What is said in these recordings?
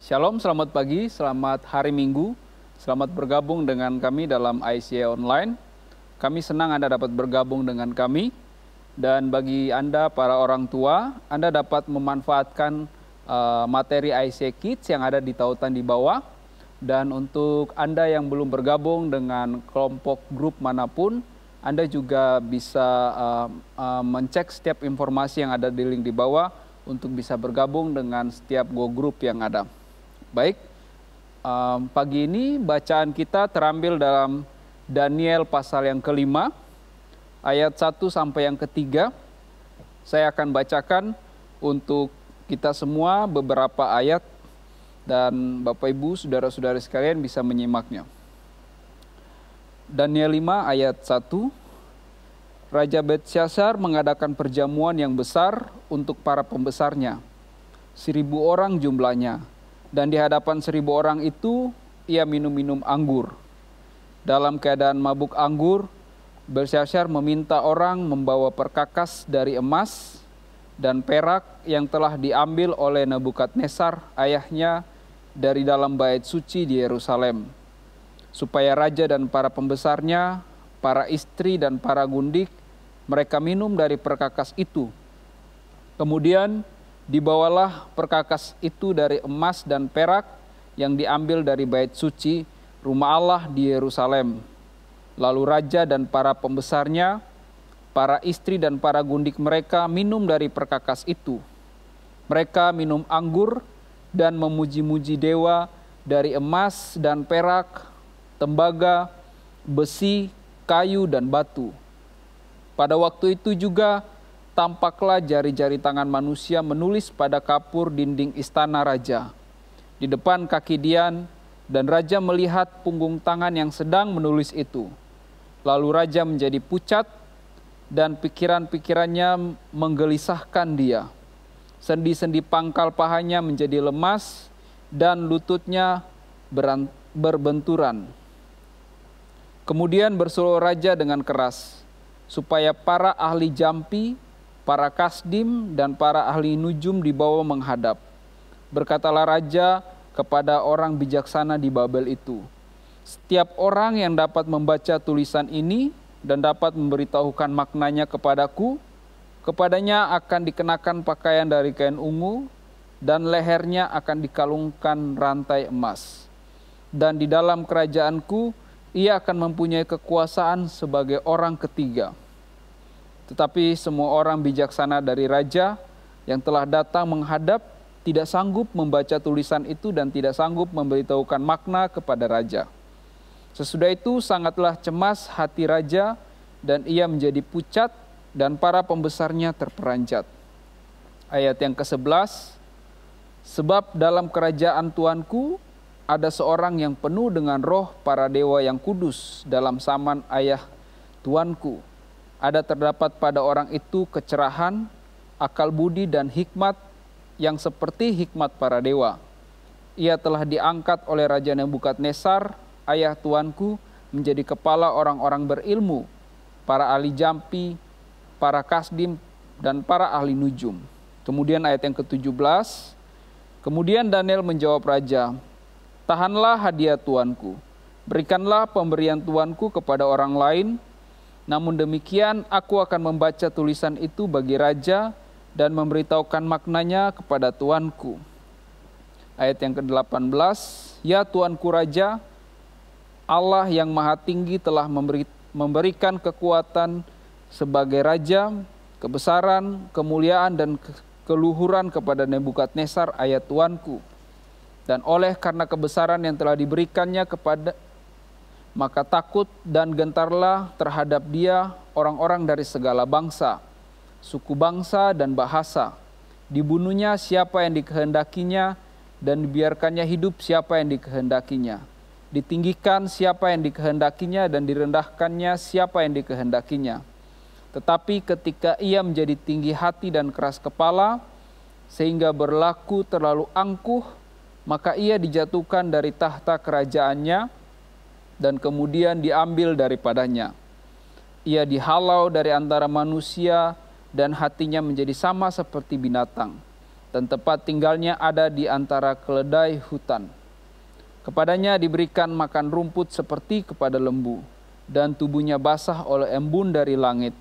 Shalom, selamat pagi, selamat hari Minggu. Selamat bergabung dengan kami dalam ICA Online. Kami senang Anda dapat bergabung dengan kami. Dan bagi Anda, para orang tua, Anda dapat memanfaatkan materi ICA Kids yang ada di tautan di bawah. Dan untuk Anda yang belum bergabung dengan kelompok grup manapun, Anda juga bisa mencek setiap informasi yang ada di link di bawah untuk bisa bergabung dengan setiap Go Group yang ada. Baik, pagi ini bacaan kita terambil dalam Daniel pasal yang kelima, ayat 1 sampai yang ketiga. Saya akan bacakan untuk kita semua beberapa ayat dan Bapak Ibu, saudara-saudari sekalian bisa menyimaknya. Daniel 5 ayat 1, Raja Belteshazzar mengadakan perjamuan yang besar untuk para pembesarnya, 1.000 orang jumlahnya. Dan di hadapan 1.000 orang itu, ia minum-minum anggur. Dalam keadaan mabuk anggur, Belteshazzar meminta orang membawa perkakas dari emas dan perak yang telah diambil oleh Nebukadnezar, ayahnya, dari dalam bait suci di Yerusalem, supaya raja dan para pembesarnya, para istri dan para gundik, mereka minum dari perkakas itu. Kemudian dibawalah perkakas itu dari emas dan perak yang diambil dari bait suci rumah Allah di Yerusalem. Lalu raja dan para pembesarnya, para istri dan para gundik mereka minum dari perkakas itu. Mereka minum anggur dan memuji-muji dewa dari emas dan perak, tembaga, besi, kayu, dan batu. Pada waktu itu juga tampaklah jari-jari tangan manusia menulis pada kapur dinding istana raja, di depan kaki Dian, dan raja melihat punggung tangan yang sedang menulis itu. Lalu raja menjadi pucat, dan pikiran-pikirannya menggelisahkan dia. Sendi-sendi pangkal pahanya menjadi lemas, dan lututnya berbenturan. Kemudian berseru raja dengan keras, supaya para ahli jampi, para kasdim, dan para ahli nujum dibawa menghadap. Berkatalah raja kepada orang bijaksana di Babel itu, setiap orang yang dapat membaca tulisan ini dan dapat memberitahukan maknanya kepadaku, kepadanya akan dikenakan pakaian dari kain ungu, dan lehernya akan dikalungkan rantai emas. Dan di dalam kerajaanku, ia akan mempunyai kekuasaan sebagai orang ketiga. Tetapi semua orang bijaksana dari raja yang telah datang menghadap tidak sanggup membaca tulisan itu dan tidak sanggup memberitahukan makna kepada raja. Sesudah itu sangatlah cemas hati raja dan ia menjadi pucat dan para pembesarnya terperanjat. Ayat yang ke-11, sebab dalam kerajaan Tuanku ada seorang yang penuh dengan roh para dewa yang kudus dalam zaman ayah Tuanku. Ada terdapat pada orang itu kecerahan, akal budi dan hikmat yang seperti hikmat para dewa. Ia telah diangkat oleh Raja Nebukadnezar, ayah Tuanku, menjadi kepala orang-orang berilmu, para ahli jampi, para kasdim, dan para ahli nujum. Kemudian ayat yang ke-17, kemudian Daniel menjawab raja, tahanlah hadiah Tuanku, berikanlah pemberian Tuanku kepada orang lain. Namun demikian aku akan membaca tulisan itu bagi raja dan memberitahukan maknanya kepada tuanku. Ayat yang ke-18, ya tuanku raja, Allah yang maha tinggi telah memberikan kekuatan sebagai raja, kebesaran, kemuliaan, dan keluhuran kepada Nebukadnezar ayah tuanku. Dan oleh karena kebesaran yang telah diberikannya kepada, maka takut dan gentarlah terhadap dia orang-orang dari segala bangsa, suku bangsa dan bahasa. Dibunuhnya siapa yang dikehendakinya dan dibiarkannya hidup siapa yang dikehendakinya. Ditinggikan siapa yang dikehendakinya dan direndahkannya siapa yang dikehendakinya. Tetapi ketika ia menjadi tinggi hati dan keras kepala, sehingga berlaku terlalu angkuh, maka ia dijatuhkan dari tahta kerajaannya, dan kemudian diambil daripadanya. Ia dihalau dari antara manusia dan hatinya menjadi sama seperti binatang. dan tempat tinggalnya ada di antara keledai hutan. Kepadanya diberikan makan rumput seperti kepada lembu, dan tubuhnya basah oleh embun dari langit,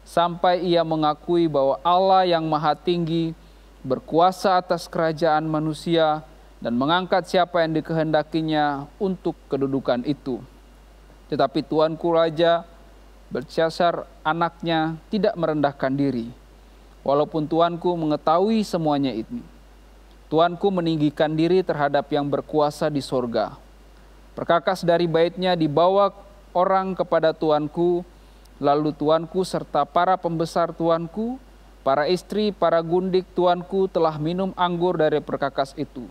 sampai ia mengakui bahwa Allah yang Maha Tinggi berkuasa atas kerajaan manusia dan mengangkat siapa yang dikehendakinya untuk kedudukan itu. Tetapi tuanku Raja Belsyazar anaknya tidak merendahkan diri, walaupun tuanku mengetahui semuanya ini. Tuanku meninggikan diri terhadap yang berkuasa di sorga. Perkakas dari baitnya dibawa orang kepada tuanku, lalu tuanku serta para pembesar tuanku, para istri, para gundik tuanku telah minum anggur dari perkakas itu.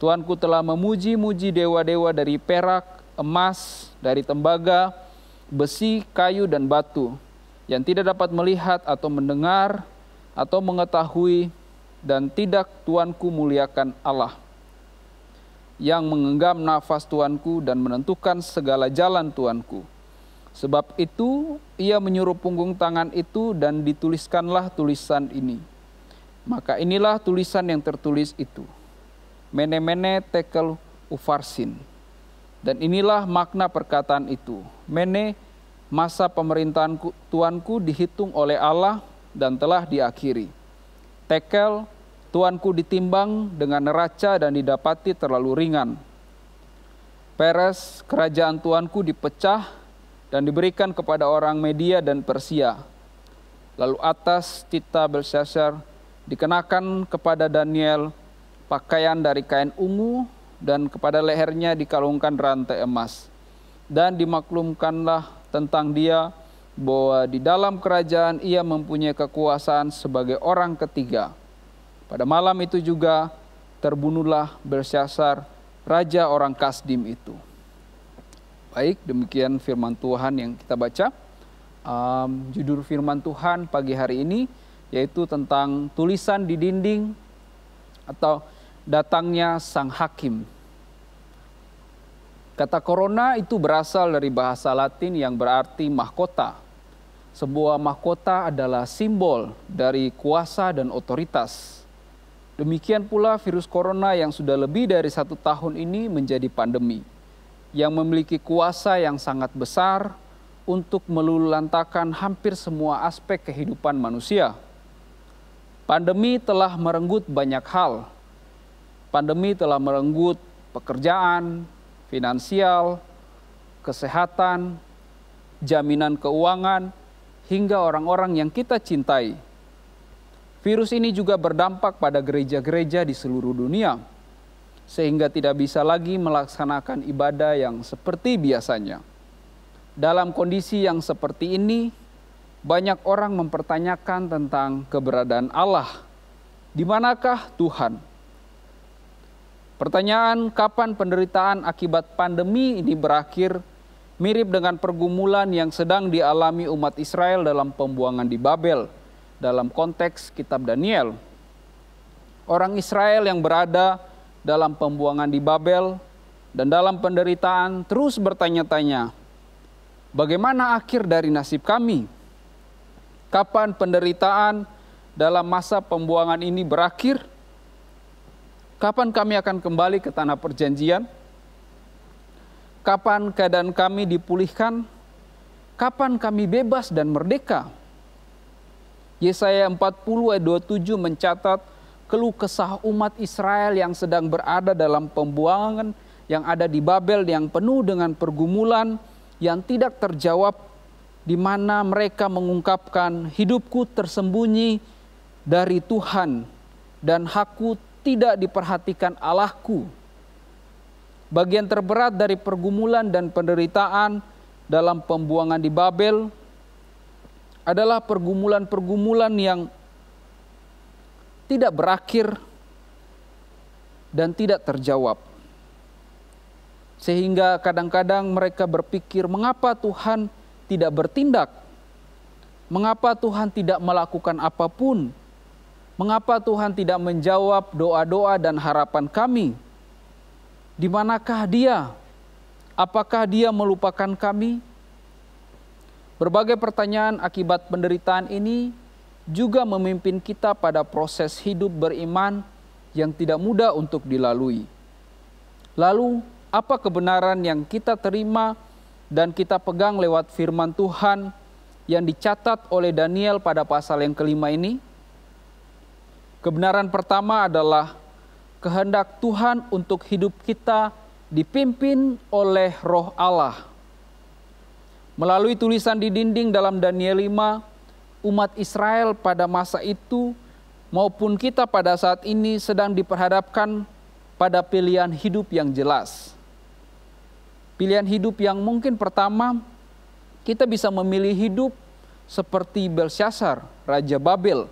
Tuanku telah memuji-muji dewa-dewa dari perak, emas, dari tembaga, besi, kayu, dan batu, yang tidak dapat melihat atau mendengar atau mengetahui, dan tidak tuanku muliakan Allah, yang mengenggam nafas tuanku dan menentukan segala jalan tuanku. Sebab itu ia menyuruh punggung tangan itu dan dituliskanlah tulisan ini. Maka inilah tulisan yang tertulis itu, Mene Mene Tekel Ufarsin. Dan inilah makna perkataan itu, Mene, masa pemerintahan tuanku dihitung oleh Allah dan telah diakhiri. Tekel, tuanku ditimbang dengan neraca dan didapati terlalu ringan. Peres, kerajaan tuanku dipecah dan diberikan kepada orang Media dan Persia. Lalu atas tita Belsyazar dikenakan kepada Daniel pakaian dari kain ungu, dan kepada lehernya dikalungkan rantai emas. Dan dimaklumkanlah tentang dia bahwa di dalam kerajaan ia mempunyai kekuasaan sebagai orang ketiga. Pada malam itu juga terbunuhlah Belsyazar, raja orang Kasdim itu. Baik, demikian firman Tuhan yang kita baca. Judul firman Tuhan pagi hari ini yaitu tentang tulisan di dinding atau datangnya sang hakim. Kata corona itu berasal dari bahasa Latin yang berarti mahkota. Sebuah mahkota adalah simbol dari kuasa dan otoritas. Demikian pula virus corona yang sudah lebih dari 1 tahun ini menjadi pandemi, yang memiliki kuasa yang sangat besar untuk meluluhlantakkan hampir semua aspek kehidupan manusia. Pandemi telah merenggut banyak hal. Pandemi telah merenggut pekerjaan, finansial, kesehatan, jaminan keuangan, hingga orang-orang yang kita cintai. Virus ini juga berdampak pada gereja-gereja di seluruh dunia, sehingga tidak bisa lagi melaksanakan ibadah yang seperti biasanya. Dalam kondisi yang seperti ini, banyak orang mempertanyakan tentang keberadaan Allah. Di manakah Tuhan? Pertanyaan kapan penderitaan akibat pandemi ini berakhir mirip dengan pergumulan yang sedang dialami umat Israel dalam pembuangan di Babel dalam konteks kitab Daniel. Orang Israel yang berada dalam pembuangan di Babel dan dalam penderitaan terus bertanya-tanya, bagaimana akhir dari nasib kami? Kapan penderitaan dalam masa pembuangan ini berakhir? Kapan kami akan kembali ke tanah perjanjian? Kapan keadaan kami dipulihkan? Kapan kami bebas dan merdeka? Yesaya 40 ayat 27 mencatat keluh kesah umat Israel yang sedang berada dalam pembuangan yang ada di Babel yang penuh dengan pergumulan yang tidak terjawab, di mana mereka mengungkapkan, hidupku tersembunyi dari Tuhan dan hakku tidak diperhatikan Allahku. Bagian terberat dari pergumulan dan penderitaan dalam pembuangan di Babel adalah pergumulan-pergumulan yang tidak berakhir dan tidak terjawab. Sehingga kadang-kadang mereka berpikir, mengapa Tuhan tidak bertindak? Mengapa Tuhan tidak melakukan apapun? Mengapa Tuhan tidak menjawab doa-doa dan harapan kami? Di manakah Dia? Apakah Dia melupakan kami? Berbagai pertanyaan akibat penderitaan ini juga memimpin kita pada proses hidup beriman yang tidak mudah untuk dilalui. Lalu, apa kebenaran yang kita terima dan kita pegang lewat firman Tuhan yang dicatat oleh Daniel pada pasal yang kelima ini? Kebenaran pertama adalah kehendak Tuhan untuk hidup kita dipimpin oleh Roh Allah. Melalui tulisan di dinding dalam Daniel 5, umat Israel pada masa itu maupun kita pada saat ini sedang diperhadapkan pada pilihan hidup yang jelas. Pilihan hidup yang mungkin pertama, kita bisa memilih hidup seperti Belsyazar, Raja Babel,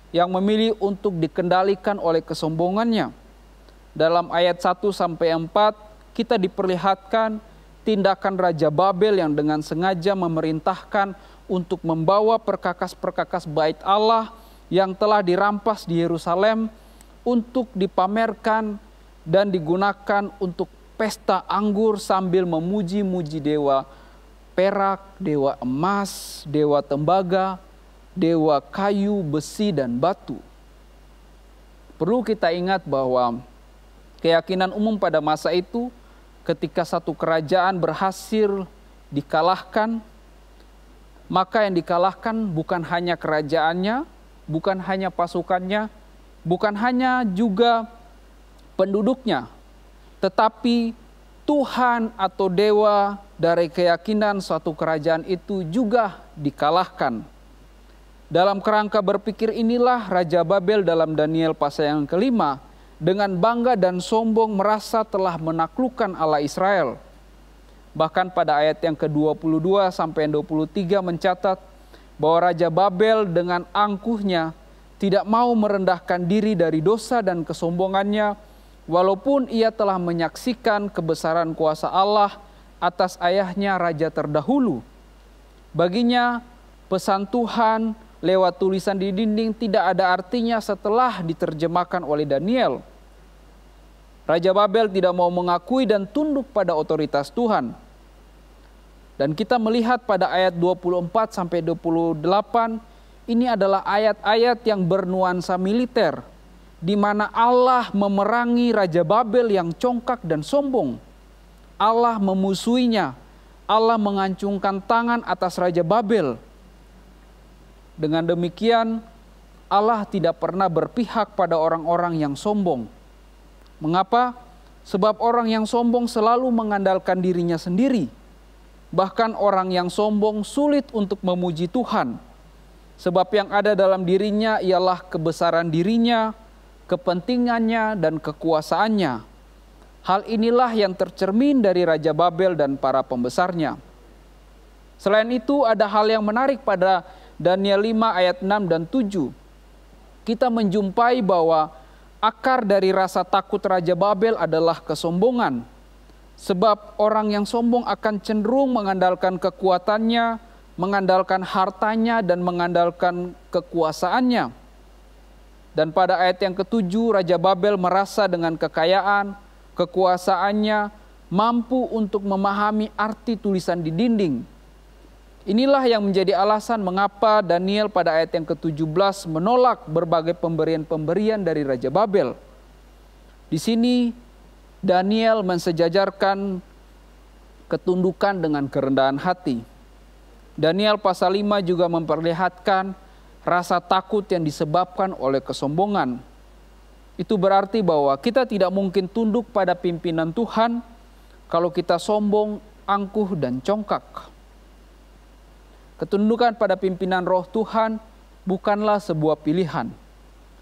yang memilih untuk dikendalikan oleh kesombongannya. Dalam ayat 1-4, kita diperlihatkan tindakan Raja Babel yang dengan sengaja memerintahkan untuk membawa perkakas-perkakas bait Allah yang telah dirampas di Yerusalem untuk dipamerkan dan digunakan untuk pesta anggur sambil memuji-muji dewa perak, dewa emas, dewa tembaga, dewa kayu, besi, dan batu. Perlu kita ingat bahwa keyakinan umum pada masa itu ketika satu kerajaan berhasil dikalahkan, maka yang dikalahkan bukan hanya kerajaannya, bukan hanya pasukannya, bukan hanya juga penduduknya, tetapi Tuhan atau dewa dari keyakinan suatu kerajaan itu juga dikalahkan. Dalam kerangka berpikir inilah Raja Babel dalam Daniel pasal yang kelima dengan bangga dan sombong merasa telah menaklukkan Allah Israel. Bahkan pada ayat yang ke-22 sampai 23 mencatat bahwa Raja Babel dengan angkuhnya tidak mau merendahkan diri dari dosa dan kesombongannya, walaupun ia telah menyaksikan kebesaran kuasa Allah atas ayahnya raja terdahulu. Baginya pesan Tuhan lewat tulisan di dinding tidak ada artinya setelah diterjemahkan oleh Daniel. Raja Babel tidak mau mengakui dan tunduk pada otoritas Tuhan. Dan kita melihat pada ayat 24-28, ini adalah ayat-ayat yang bernuansa militer, di mana Allah memerangi Raja Babel yang congkak dan sombong. Allah memusuhinya, Allah mengancungkan tangan atas Raja Babel. Dengan demikian, Allah tidak pernah berpihak pada orang-orang yang sombong. Mengapa? Sebab orang yang sombong selalu mengandalkan dirinya sendiri. Bahkan orang yang sombong sulit untuk memuji Tuhan. Sebab yang ada dalam dirinya ialah kebesaran dirinya, kepentingannya, dan kekuasaannya. Hal inilah yang tercermin dari Raja Babel dan para pembesarnya. Selain itu ada hal yang menarik pada Daniel 5 ayat 6 dan 7. Kita menjumpai bahwa akar dari rasa takut Raja Babel adalah kesombongan. Sebab orang yang sombong akan cenderung mengandalkan kekuatannya, mengandalkan hartanya, dan mengandalkan kekuasaannya. Dan pada ayat yang ke-7, Raja Babel merasa dengan kekayaan, kekuasaannya, mampu untuk memahami arti tulisan di dinding. Inilah yang menjadi alasan mengapa Daniel pada ayat yang ke-17 menolak berbagai pemberian-pemberian dari Raja Babel. Di sini Daniel mensejajarkan ketundukan dengan kerendahan hati. Daniel pasal 5 juga memperlihatkan rasa takut yang disebabkan oleh kesombongan. Itu berarti bahwa kita tidak mungkin tunduk pada pimpinan Tuhan kalau kita sombong, angkuh, dan congkak. Ketundukan pada pimpinan Roh Tuhan bukanlah sebuah pilihan.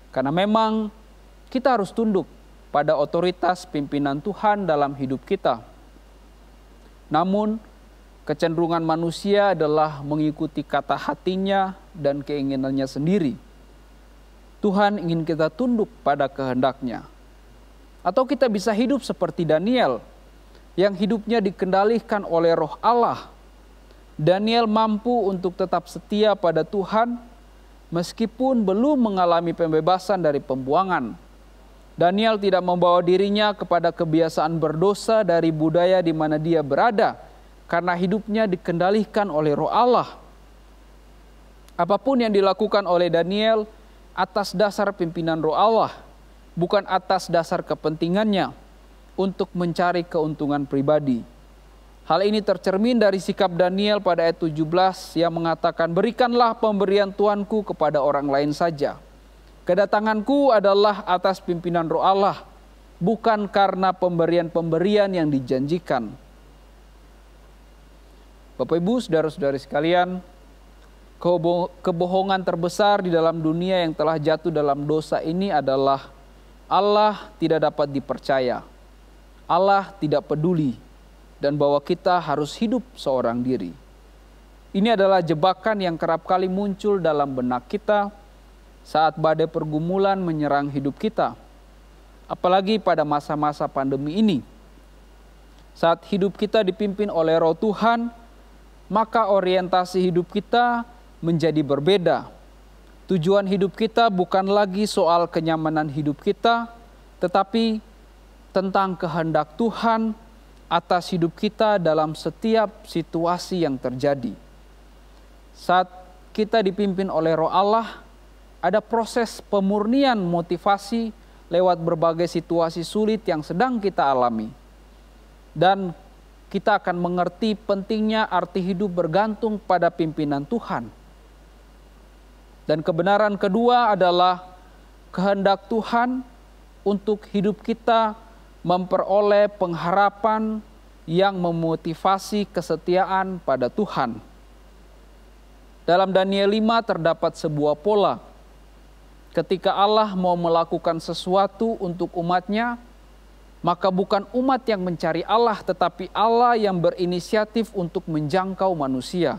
Karena memang kita harus tunduk pada otoritas pimpinan Tuhan dalam hidup kita. Namun, kecenderungan manusia adalah mengikuti kata hatinya dan keinginannya sendiri. Tuhan ingin kita tunduk pada kehendaknya. Atau kita bisa hidup seperti Daniel, yang hidupnya dikendalikan oleh Roh Allah. Daniel mampu untuk tetap setia pada Tuhan, meskipun belum mengalami pembebasan dari pembuangan. Daniel tidak membawa dirinya kepada kebiasaan berdosa dari budaya di mana dia berada, karena hidupnya dikendalikan oleh Roh Allah. Apapun yang dilakukan oleh Daniel atas dasar pimpinan Roh Allah, bukan atas dasar kepentingannya untuk mencari keuntungan pribadi. Hal ini tercermin dari sikap Daniel pada ayat 17 yang mengatakan, "Berikanlah pemberian Tuanku kepada orang lain saja. Kedatanganku adalah atas pimpinan Roh Allah, bukan karena pemberian-pemberian yang dijanjikan." Bapak Ibu, saudara-saudari sekalian, kebohongan terbesar di dalam dunia yang telah jatuh dalam dosa ini adalah Allah tidak dapat dipercaya, Allah tidak peduli, dan bahwa kita harus hidup seorang diri. Ini adalah jebakan yang kerap kali muncul dalam benak kita saat badai pergumulan menyerang hidup kita. Apalagi pada masa-masa pandemi ini. Saat hidup kita dipimpin oleh Roh Tuhan, maka orientasi hidup kita menjadi berbeda. Tujuan hidup kita bukan lagi soal kenyamanan hidup kita, tetapi tentang kehendak Tuhan atas hidup kita dalam setiap situasi yang terjadi. Saat kita dipimpin oleh Roh Allah, ada proses pemurnian motivasi lewat berbagai situasi sulit yang sedang kita alami. Dan kita akan mengerti pentingnya arti hidup bergantung pada pimpinan Tuhan. Dan kebenaran kedua adalah kehendak Tuhan untuk hidup kita memperoleh pengharapan yang memotivasi kesetiaan pada Tuhan. Dalam Daniel 5 terdapat sebuah pola. Ketika Allah mau melakukan sesuatu untuk umatnya, maka bukan umat yang mencari Allah, tetapi Allah yang berinisiatif untuk menjangkau manusia.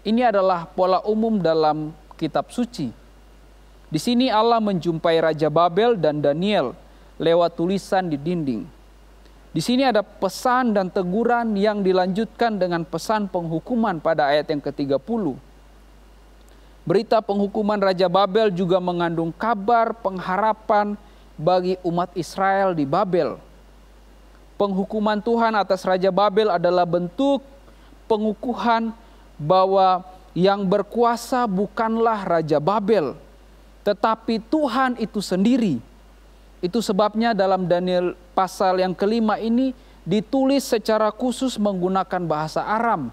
Ini adalah pola umum dalam kitab suci. Di sini Allah menjumpai Raja Babel dan Daniel lewat tulisan di dinding. Di sini ada pesan dan teguran yang dilanjutkan dengan pesan penghukuman pada ayat yang ke-30. Berita penghukuman Raja Babel juga mengandung kabar pengharapan bagi umat Israel di Babel. Penghukuman Tuhan atas Raja Babel adalah bentuk pengukuhan bahwa yang berkuasa bukanlah Raja Babel, tetapi Tuhan itu sendiri. Itu sebabnya dalam Daniel pasal yang kelima ini ditulis secara khusus menggunakan bahasa Aram.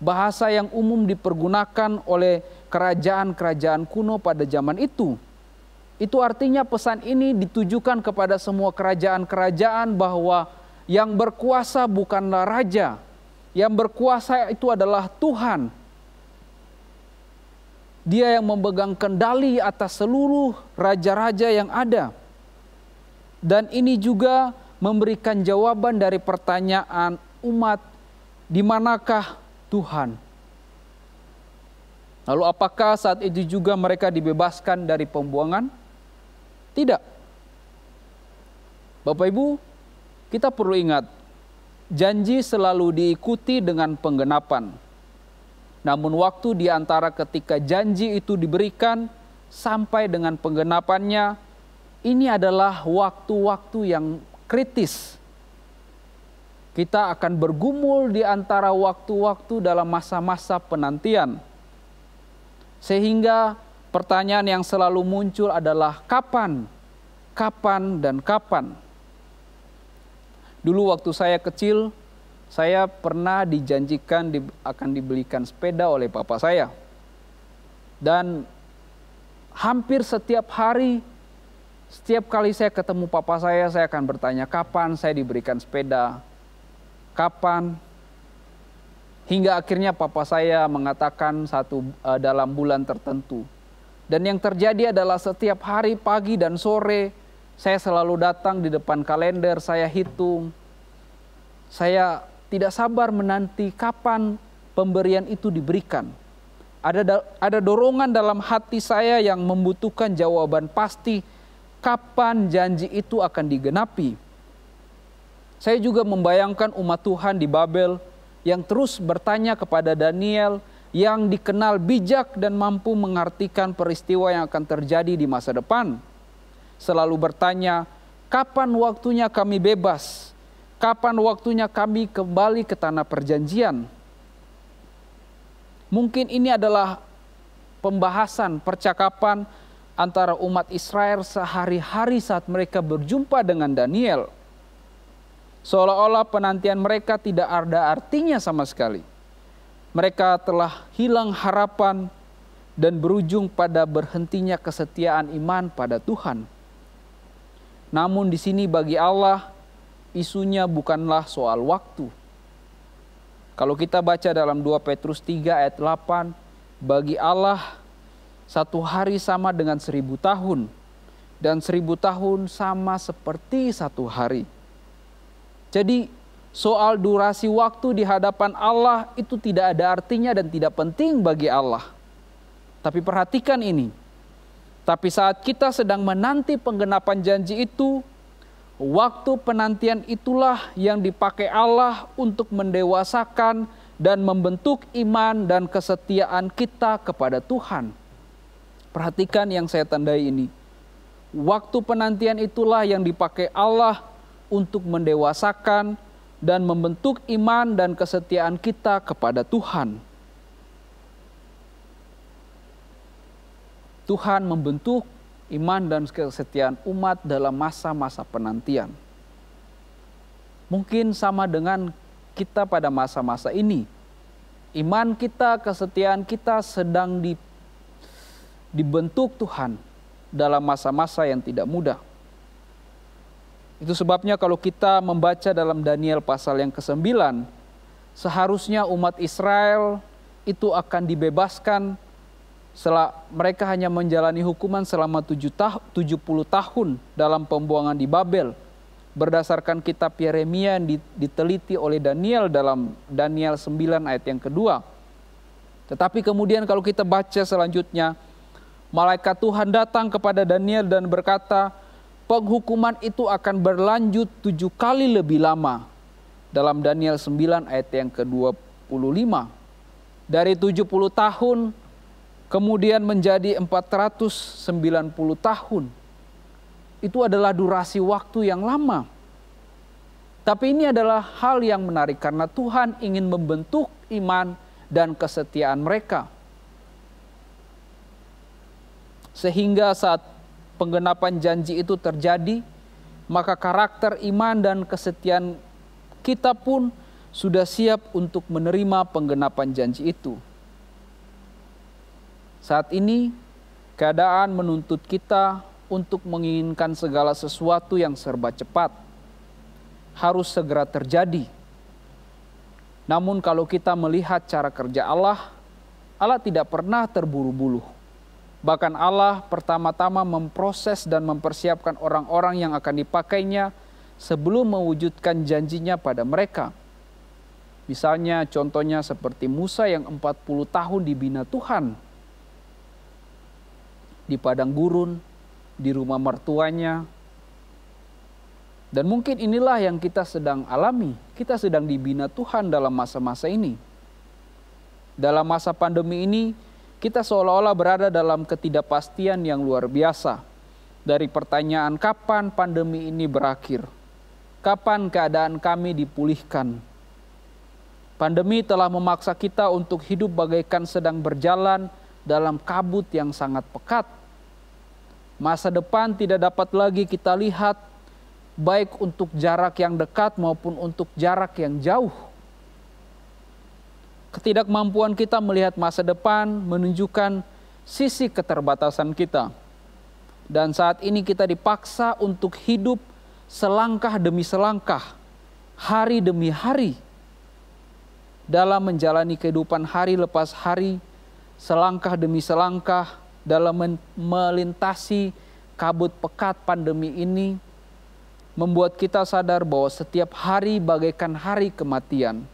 Bahasa yang umum dipergunakan oleh kerajaan-kerajaan kuno pada zaman itu. Itu artinya pesan ini ditujukan kepada semua kerajaan-kerajaan bahwa yang berkuasa bukanlah raja. Yang berkuasa itu adalah Tuhan. Dia yang memegang kendali atas seluruh raja-raja yang ada. Dan ini juga memberikan jawaban dari pertanyaan umat, di manakah Tuhan? Lalu apakah saat itu juga mereka dibebaskan dari pembuangan? Tidak. Bapak Ibu, kita perlu ingat, janji selalu diikuti dengan penggenapan. Namun waktu di antara ketika janji itu diberikan sampai dengan penggenapannya, ini adalah waktu-waktu yang kritis. Kita akan bergumul di antara waktu-waktu dalam masa-masa penantian. Sehingga pertanyaan yang selalu muncul adalah kapan, kapan, dan kapan. Dulu waktu saya kecil, saya pernah dijanjikan akan dibelikan sepeda oleh papa saya. Dan hampir setiap hari, setiap kali saya ketemu papa saya akan bertanya kapan saya diberikan sepeda, kapan. Hingga akhirnya papa saya mengatakan dalam bulan tertentu. Dan yang terjadi adalah setiap hari pagi dan sore saya selalu datang di depan kalender, saya hitung. Saya tidak sabar menanti kapan pemberian itu diberikan. Ada dorongan dalam hati saya yang membutuhkan jawaban pasti kapan janji itu akan digenapi. Saya juga membayangkan umat Tuhan di Babel yang terus bertanya kepada Daniel yang dikenal bijak dan mampu mengartikan peristiwa yang akan terjadi di masa depan. Selalu bertanya, kapan waktunya kami bebas? Kapan waktunya kami kembali ke tanah perjanjian? Mungkin ini adalah pembahasan, percakapan antara umat Israel sehari-hari saat mereka berjumpa dengan Daniel. Seolah-olah penantian mereka tidak ada artinya sama sekali. Mereka telah hilang harapan dan berujung pada berhentinya kesetiaan iman pada Tuhan. Namun di sini bagi Allah, isunya bukanlah soal waktu. Kalau kita baca dalam 2 Petrus 3 ayat 8, bagi Allah satu hari sama dengan 1000 tahun, dan 1000 tahun sama seperti satu hari. Jadi soal durasi waktu di hadapan Allah itu tidak ada artinya dan tidak penting bagi Allah. Tapi perhatikan ini, tapi saat kita sedang menanti penggenapan janji itu, waktu penantian itulah yang dipakai Allah untuk mendewasakan dan membentuk iman dan kesetiaan kita kepada Tuhan. Perhatikan yang saya tandai ini. Waktu penantian itulah yang dipakai Allah untuk mendewasakan dan membentuk iman dan kesetiaan kita kepada Tuhan. Tuhan membentuk iman dan kesetiaan umat dalam masa-masa penantian. Mungkin sama dengan kita pada masa-masa ini. Iman kita, kesetiaan kita sedang dibentuk Tuhan dalam masa-masa yang tidak mudah. Itu sebabnya kalau kita membaca dalam Daniel pasal yang ke-9, seharusnya umat Israel itu akan dibebaskan setelah mereka hanya menjalani hukuman selama 70 tahun dalam pembuangan di Babel. Berdasarkan kitab Yeremia yang diteliti oleh Daniel dalam Daniel 9 ayat yang kedua. Tetapi kemudian kalau kita baca selanjutnya, malaikat Tuhan datang kepada Daniel dan berkata, penghukuman itu akan berlanjut 7 kali lebih lama. Dalam Daniel 9 ayat yang ke-25. Dari 70 tahun kemudian menjadi 490 tahun. Itu adalah durasi waktu yang lama. Tapi ini adalah hal yang menarik karena Tuhan ingin membentuk iman dan kesetiaan mereka. Sehingga saat penggenapan janji itu terjadi, maka karakter iman dan kesetiaan kita pun sudah siap untuk menerima penggenapan janji itu. Saat ini keadaan menuntut kita untuk menginginkan segala sesuatu yang serba cepat, harus segera terjadi. Namun kalau kita melihat cara kerja Allah, Allah tidak pernah terburu-buru. Bahkan Allah pertama-tama memproses dan mempersiapkan orang-orang yang akan dipakainya sebelum mewujudkan janjinya pada mereka. Misalnya contohnya seperti Musa yang 40 tahun dibina Tuhan di padang gurun, di rumah mertuanya. Dan mungkin inilah yang kita sedang alami. Kita sedang dibina Tuhan dalam masa-masa ini. Dalam masa pandemi ini, kita seolah-olah berada dalam ketidakpastian yang luar biasa. Dari pertanyaan kapan pandemi ini berakhir? Kapan keadaan kami dipulihkan? Pandemi telah memaksa kita untuk hidup bagaikan sedang berjalan dalam kabut yang sangat pekat. Masa depan tidak dapat lagi kita lihat, baik untuk jarak yang dekat maupun untuk jarak yang jauh. Ketidakmampuan kita melihat masa depan menunjukkan sisi keterbatasan kita. Dan saat ini kita dipaksa untuk hidup selangkah demi selangkah, hari demi hari, dalam menjalani kehidupan hari lepas hari, selangkah demi selangkah, dalam melintasi kabut pekat pandemi ini, membuat kita sadar bahwa setiap hari bagaikan hari kematian.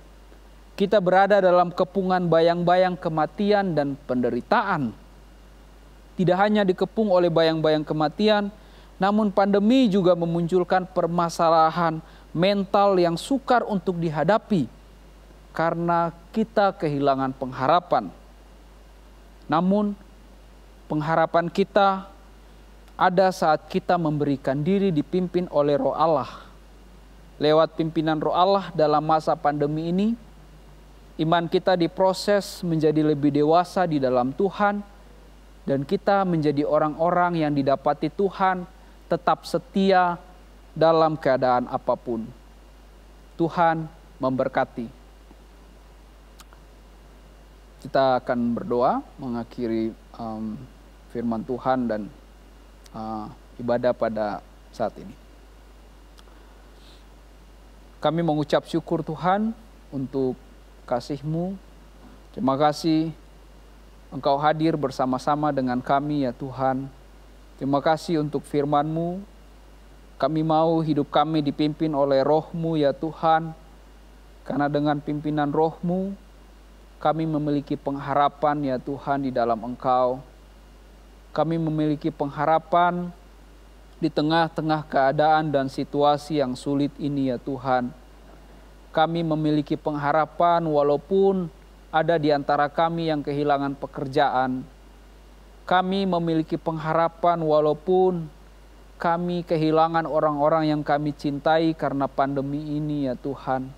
Kita berada dalam kepungan bayang-bayang kematian dan penderitaan. Tidak hanya dikepung oleh bayang-bayang kematian, namun pandemi juga memunculkan permasalahan mental yang sukar untuk dihadapi karena kita kehilangan pengharapan. Namun pengharapan kita ada saat kita memberikan diri dipimpin oleh Roh Allah. Lewat pimpinan Roh Allah dalam masa pandemi ini, iman kita diproses menjadi lebih dewasa di dalam Tuhan, dan kita menjadi orang-orang yang didapati Tuhan tetap setia dalam keadaan apapun. Tuhan memberkati. Kita akan berdoa mengakhiri firman Tuhan dan ibadah pada saat ini. Kami mengucap syukur Tuhan untuk kasih-Mu. Terima kasih Engkau hadir bersama-sama dengan kami ya Tuhan. Terima kasih untuk firman-Mu. Kami mau hidup kami dipimpin oleh Roh-Mu ya Tuhan. Karena dengan pimpinan Roh-Mu, kami memiliki pengharapan ya Tuhan di dalam Engkau. Kami memiliki pengharapan di tengah-tengah keadaan dan situasi yang sulit ini ya Tuhan. Kami memiliki pengharapan walaupun ada di antara kami yang kehilangan pekerjaan. Kami memiliki pengharapan walaupun kami kehilangan orang-orang yang kami cintai karena pandemi ini ya Tuhan.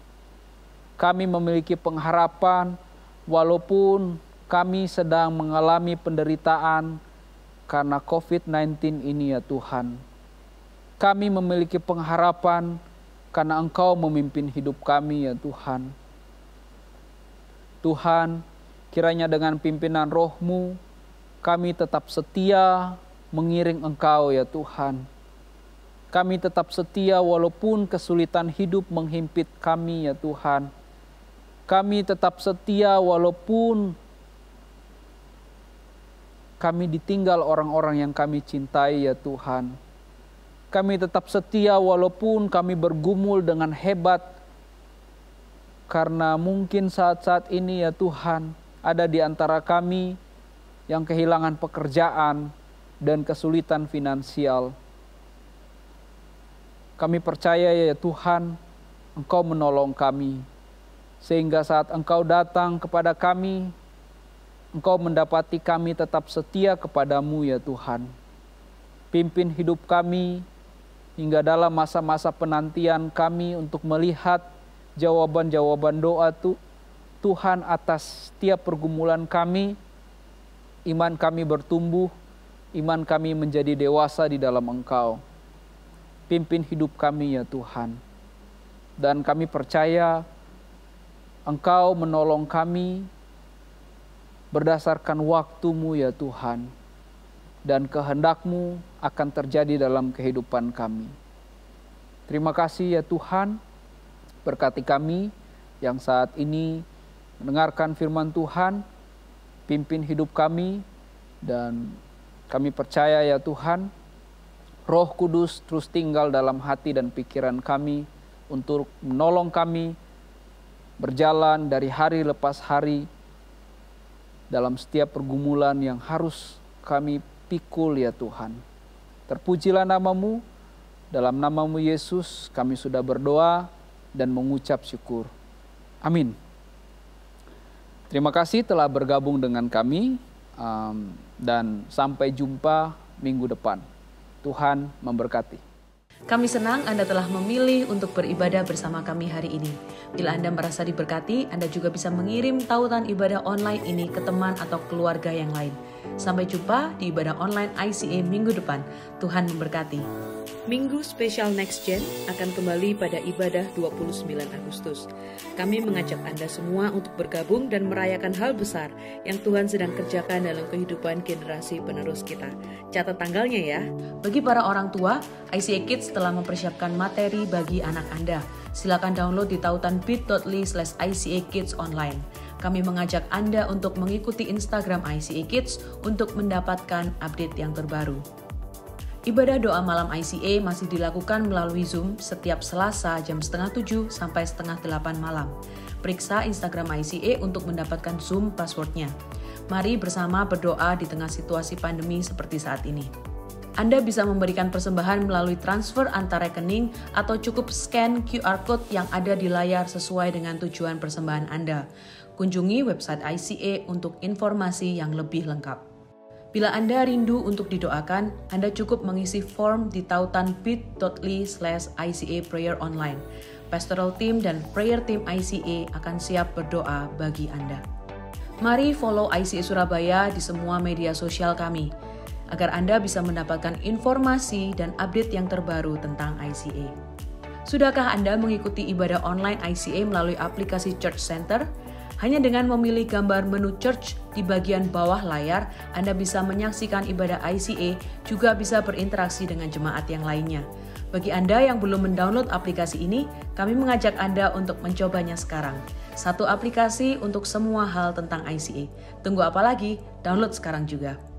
Kami memiliki pengharapan walaupun kami sedang mengalami penderitaan karena COVID-19 ini ya Tuhan. Kami memiliki pengharapan karena Engkau memimpin hidup kami ya Tuhan. Tuhan, kiranya dengan pimpinan Roh-Mu, kami tetap setia mengiring Engkau ya Tuhan. Kami tetap setia walaupun kesulitan hidup menghimpit kami ya Tuhan. Kami tetap setia walaupun kami ditinggal orang-orang yang kami cintai ya Tuhan. Kami tetap setia walaupun kami bergumul dengan hebat. Karena mungkin saat-saat ini ya Tuhan, ada di antara kami yang kehilangan pekerjaan dan kesulitan finansial. Kami percaya ya Tuhan, Engkau menolong kami. Sehingga saat Engkau datang kepada kami, Engkau mendapati kami tetap setia kepadamu ya Tuhan. Pimpin hidup kami hingga dalam masa-masa penantian kami untuk melihat jawaban-jawaban doa Tuhan atas setiap pergumulan kami. Iman kami bertumbuh, iman kami menjadi dewasa di dalam Engkau. Pimpin hidup kami ya Tuhan. Dan kami percaya Engkau menolong kami berdasarkan waktu-Mu ya Tuhan. Dan kehendak-Mu akan terjadi dalam kehidupan kami. Terima kasih ya Tuhan. Berkati kami yang saat ini mendengarkan firman Tuhan. Pimpin hidup kami. Dan kami percaya ya Tuhan, Roh Kudus terus tinggal dalam hati dan pikiran kami untuk menolong kami berjalan dari hari lepas hari dalam setiap pergumulan yang harus kami pikul ya Tuhan. Terpujilah nama-Mu, dalam nama-Mu Yesus kami sudah berdoa dan mengucap syukur. Amin. Terima kasih telah bergabung dengan kami dan sampai jumpa minggu depan. Tuhan memberkati. Kami senang Anda telah memilih untuk beribadah bersama kami hari ini. Bila Anda merasa diberkati, Anda juga bisa mengirim tautan ibadah online ini ke teman atau keluarga yang lain. Sampai jumpa di ibadah online ICA minggu depan. Tuhan memberkati. Minggu spesial Next Gen akan kembali pada ibadah 29 Agustus. Kami mengajak Anda semua untuk bergabung dan merayakan hal besar yang Tuhan sedang kerjakan dalam kehidupan generasi penerus kita. Catat tanggalnya ya. Bagi para orang tua, ICA Kids telah mempersiapkan materi bagi anak Anda. Silakan download di tautan bit.ly/ICA Kids online. Kami mengajak Anda untuk mengikuti Instagram ICA Kids untuk mendapatkan update yang terbaru. Ibadah doa malam ICA masih dilakukan melalui Zoom setiap Selasa jam 6:30 sampai 7:30 malam. Periksa Instagram ICA untuk mendapatkan Zoom passwordnya. Mari bersama berdoa di tengah situasi pandemi seperti saat ini. Anda bisa memberikan persembahan melalui transfer antar rekening atau cukup scan QR Code yang ada di layar sesuai dengan tujuan persembahan Anda. Kunjungi website ICA untuk informasi yang lebih lengkap. Bila Anda rindu untuk didoakan, Anda cukup mengisi form di tautan bit.ly/ICA Prayer Online. Pastoral Team dan Prayer Team ICA akan siap berdoa bagi Anda. Mari follow ICA Surabaya di semua media sosial kami, agar Anda bisa mendapatkan informasi dan update yang terbaru tentang ICA. Sudahkah Anda mengikuti ibadah online ICA melalui aplikasi Church Center? Hanya dengan memilih gambar menu Church di bagian bawah layar, Anda bisa menyaksikan ibadah ICA, juga bisa berinteraksi dengan jemaat yang lainnya. Bagi Anda yang belum mendownload aplikasi ini, kami mengajak Anda untuk mencobanya sekarang. Satu aplikasi untuk semua hal tentang ICA. Tunggu apa lagi? Download sekarang juga.